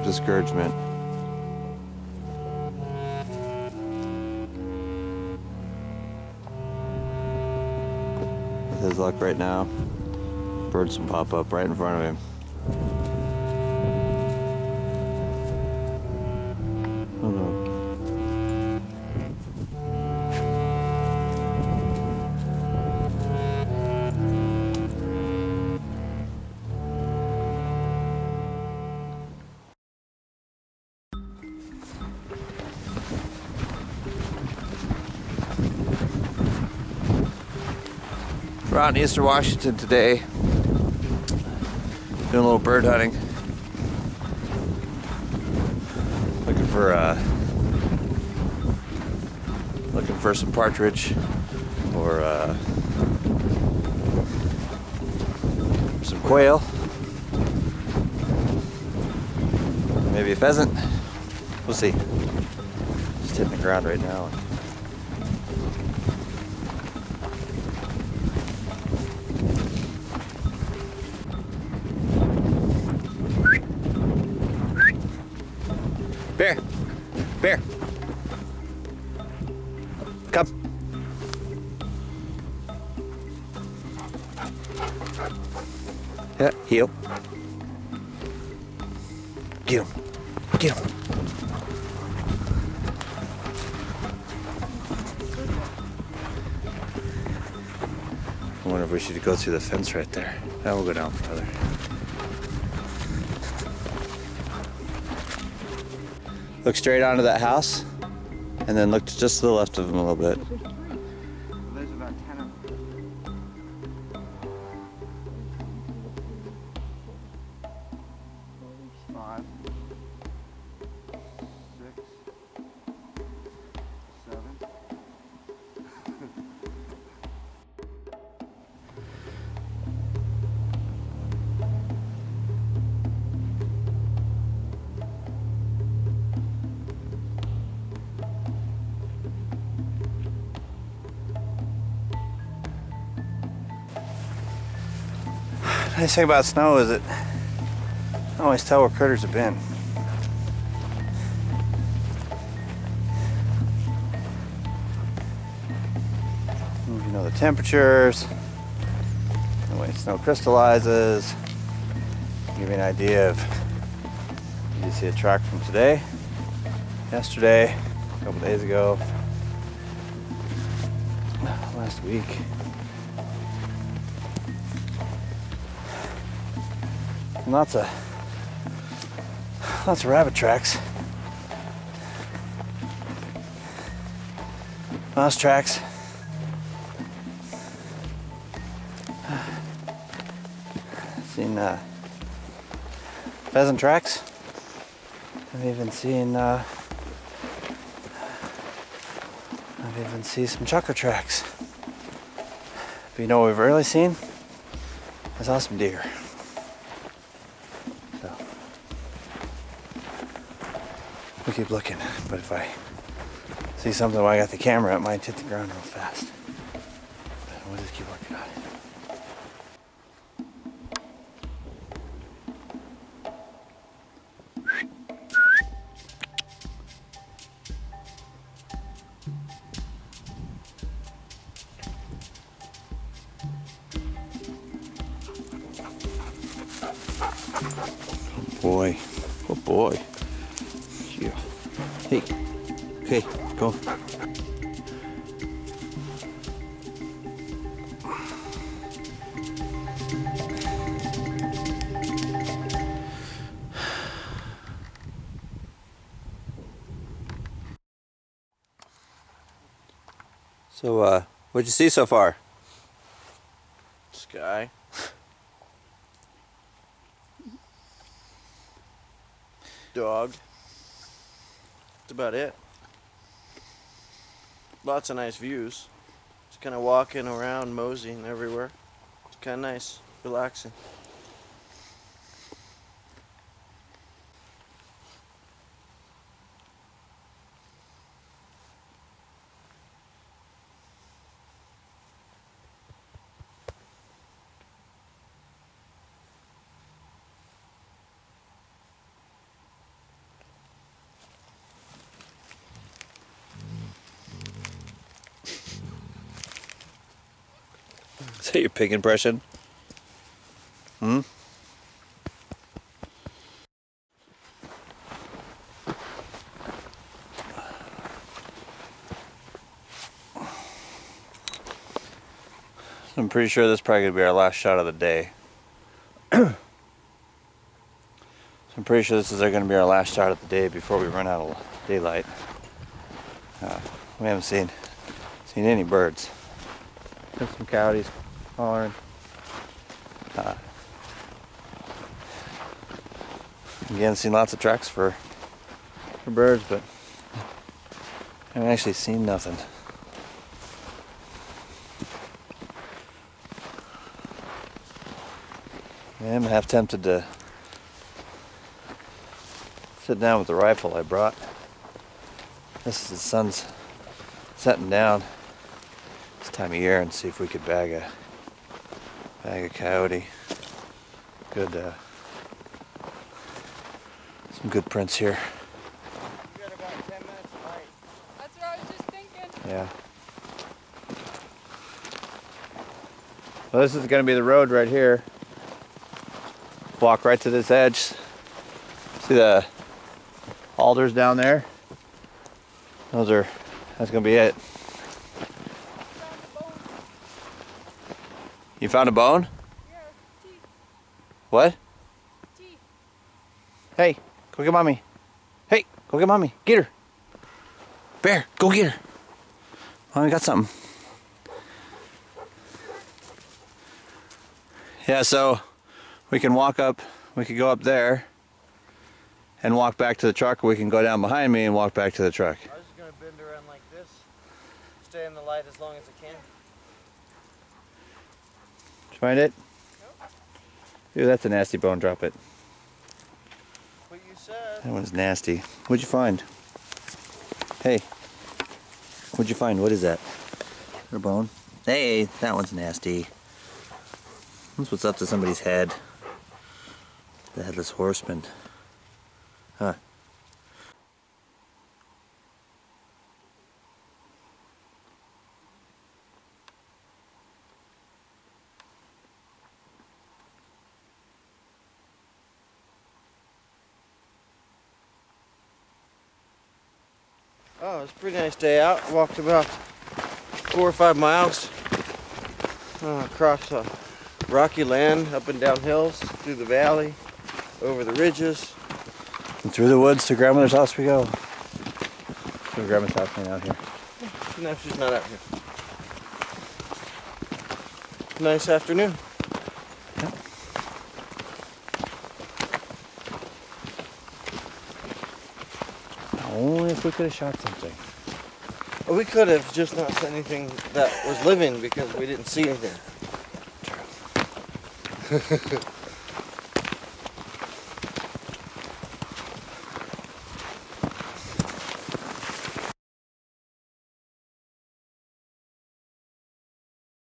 discouragement. With his luck right now, birds will pop up right in front of him. Oh no. We're out in Eastern Washington today, doing a little bird hunting, looking for some partridge or some quail, maybe a pheasant. We'll see. Just hitting the ground right now. Bear! Bear! Come! Yeah, heel. Get him! Get him! I wonder if we should go through the fence right there. Now we'll go down further. Look straight onto that house, and then look just to the left of them a little bit. There's about 10 of them. 5, 6, 7. The nice thing about snow is that I always tell where critters have been. You know the temperatures, the way snow crystallizes, give you an idea of, you see a track from today, yesterday, a couple days ago, last week. And lots of rabbit tracks, mouse tracks, seen pheasant tracks. I've even seen some chukar tracks. But you know what we've rarely seen? I saw some deer. We keep looking, but if I see something while I got the camera, it might hit the ground real fast. But we'll just keep working on it. Oh boy, oh boy. Yeah. Hey, okay, go. So, what'd you see so far? Sky. Dog. That's about it. Lots of nice views. Just kind of walking around, moseying everywhere. It's kind of nice, relaxing. Is that your pig impression? Hmm? I'm pretty sure this is probably going to be our last shot of the day. So I'm pretty sure this is going to be our last shot of the day before we run out of daylight. We haven't seen any birds. There's some coyotes hollering. Again, seen lots of tracks for birds, but I haven't actually seen nothing. I'm half tempted to sit down with the rifle I brought. This is the sun's setting down this time of year, and see if we could bag a coyote. Good, some good prints here. We got about 10 minutes of light. That's what I was just thinking. Yeah. Well, this is going to be the road right here. Walk right to this edge. See the alders down there? That's going to be it. You found a bone? Yeah, teeth. What? Teeth. Hey, go get mommy. Hey, go get mommy. Get her. Bear, go get her. Mommy got something. Yeah, so we can walk up, we could go up there and walk back to the truck, or we can go down behind me and walk back to the truck. I was just going to bend around like this, stay in the light as long as I can. Did you find it? Nope. Dude, that's a nasty bone, drop it. What you said. That one's nasty. What'd you find? Hey, what'd you find? What is that? A bone? Hey, that one's nasty. That's what's up to somebody's head. The headless horseman. Huh. Oh, it's a pretty nice day out. Walked about 4 or 5 miles across rocky land, up and down hills, through the valley, over the ridges. And through the woods to grandmother's house we go. To grandma's house ain't out here. No, she's not out here. Nice afternoon. Yep. Only if we could have shot something. Well, we could have just not seen anything that was living because we didn't see anything. True.